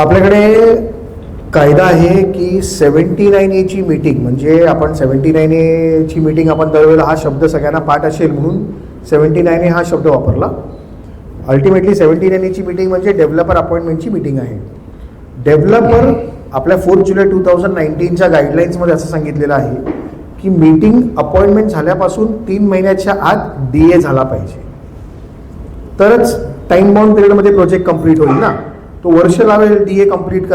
आपल्याकडे कायदा आहे की 79A ची मीटिंग, म्हणजे आपण 79A ची मीटिंग आपण दरवेळेला हा शब्द सगळ्यांना पाठ असेल म्हणून 79A हा शब्द वापरला. अल्टिमेटली 79A ची मीटिंग म्हणजे डेव्हलपर अपॉइंटमेंटची मीटिंग आहे. डेव्हलपर आपल्या 4 जुलै 2019च्या गाईडलाईन्समध्ये असं सांगितलेलं आहे की मीटिंग अपॉइंटमेंट झाल्यापासून 3 महिन्याच्या आत DA झाला पाहिजे, तरच टाईम बाउंड पिरियडमध्ये प्रोजेक्ट कंप्लीट होईल ना. तो वर्ष लावेल DA कंप्लीट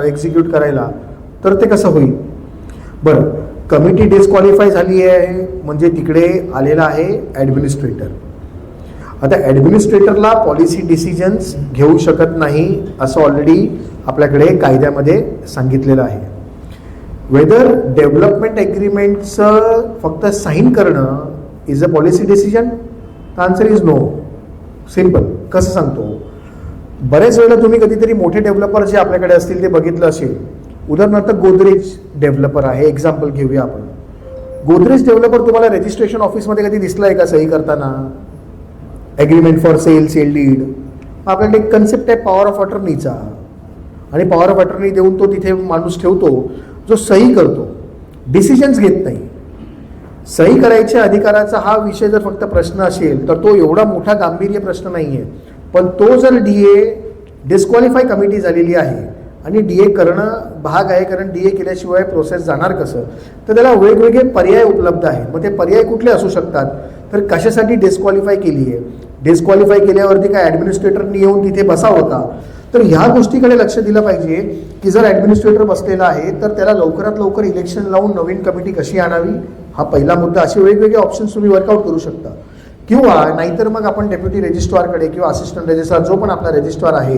एक्झिक्यूट करायला, तर ते कसं होईल. बरं, कमिटी डिस्क्वालिफाय झाली आहे म्हणजे तिकडे आलेला आहे ॲडमिनिस्ट्रेटर. आता ॲडमिनिस्ट्रेटरला पॉलिसी डिसिजन्स घेऊ शकत नाही असं ऑलरेडी आपल्याकडे कायद्यामध्ये सांगितलेलं आहे. वेदर डेव्हलपमेंट ॲग्रीमेंटचं फक्त साईन करणं is a policy decision? The answer is no. Simple. कसं सांगतो, बरेच वेळेला तुम्ही कधीतरी मोठे डेव्हलपर जे आपल्याकडे असतील ते बघितलं असेल. उदाहरणार्थ गोदरेज डेव्हलपर आहे, एक्झाम्पल घेऊया आपण. गोदरेज डेव्हलपर तुम्हाला रजिस्ट्रेशन ऑफिसमध्ये कधी दिसला आहे का सही करताना? Agreement for sale deed. आपल्याकडे एक कन्सेप्ट आहे पॉवर ऑफ अटर्नीचा, आणि पॉवर ऑफ अटर्नी देऊन तो तिथे माणूस ठेवतो जो सही करतो, डिसिजन्स घेत नाही. सही करायच्या अधिकाराचा हा विषय जर फक्त प्रश्न असेल तर तो एवढा मोठा गांभीर्य प्रश्न नाही आहे. पण तो जर DA डिस्क्वालिफाय कमिटी झालेली आहे आणि DA करणं भाग आहे, कारण DA केल्याशिवाय प्रोसेस जाणार कसं, तर त्याला वेगवेगळे पर्याय उपलब्ध आहेत. मग ते पर्याय कुठले असू शकतात, तर कशासाठी डिस्क्वालिफाय केली आहे, डिस्क्वालिफाय केल्यावरती काय ॲडमिनिस्ट्रेटरनी येऊन तिथे बसावं का, तर ह्या गोष्टीकडे लक्ष दिलं पाहिजे की जर ॲडमिनिस्ट्रेटर बसलेला आहे तर त्याला लवकरात लवकर इलेक्शन लावून नवीन कमिटी कशी आणावी, हा पहिला मुद्दा. असे वेगवेगळे ऑप्शन्स तुम्ही वर्कआउट करू शकता. किंवा नाहीतर मग आपण डेप्युटी रजिस्ट्रारकडे किंवा असिस्टंट रजिस्ट्रार जो पण आपला रजिस्ट्रार आहे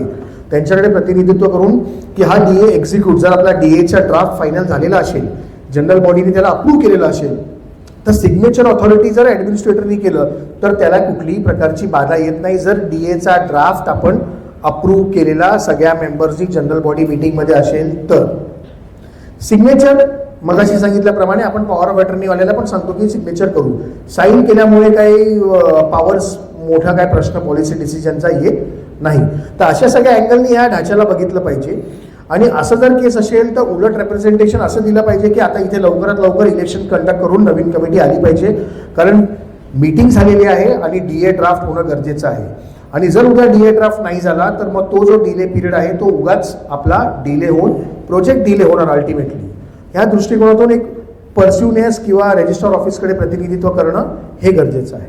त्यांच्याकडे प्रतिनिधित्व करून की हा DA एक्झिक्यूट, जर आपला DAचा ड्राफ्ट फायनल झालेला असेल, जनरल बॉडीने त्याला अप्रूव्ह केलेलं असेल, तर सिग्नेचर ऑथॉरिटी जर ॲडमिनिस्ट्रेटरनी केलं तर त्याला कुठलीही प्रकारची बाधा येत नाही, जर DAचा ड्राफ्ट आपण अप्रूव्ह केलेला सगळ्या मेंबर्सनी जनरल बॉडी मीटिंगमध्ये असेल तर. सिग्नेचर मगाशी सांगितल्याप्रमाणे आपण पॉवर ऑफ अटर्नीवाल्याला पण सांगतो की सिग्नेचर करू. साईन केल्यामुळे काही पॉवर्स मोठा काय प्रश्न पॉलिसी डिसिजनचा येत नाही. तर अशा सगळ्या अँगलनी ह्या ढाच्याला बघितलं पाहिजे. आणि असं जर केस असेल तर उलट रेप्रेझेंटेशन असं दिलं पाहिजे की आता इथे लवकरात लवकर इलेक्शन कंडक्ट करून नवीन कमिटी आली पाहिजे, कारण मीटिंग झालेली आहे आणि DA ड्राफ्ट होणं गरजेचं आहे. आणि जर उद्या DA ड्राफ्ट नाही झाला तर मग तो जो डिले पिरियड आहे तो उगाच आपला डिले होऊन प्रोजेक्ट डिले होणार अल्टिमेटली. ह्या दृष्टिकोनातून एक परस्युनेस किंवा रजिस्ट्रार ऑफिसकडे प्रतिनिधित्व करणं हे गरजेचं आहे.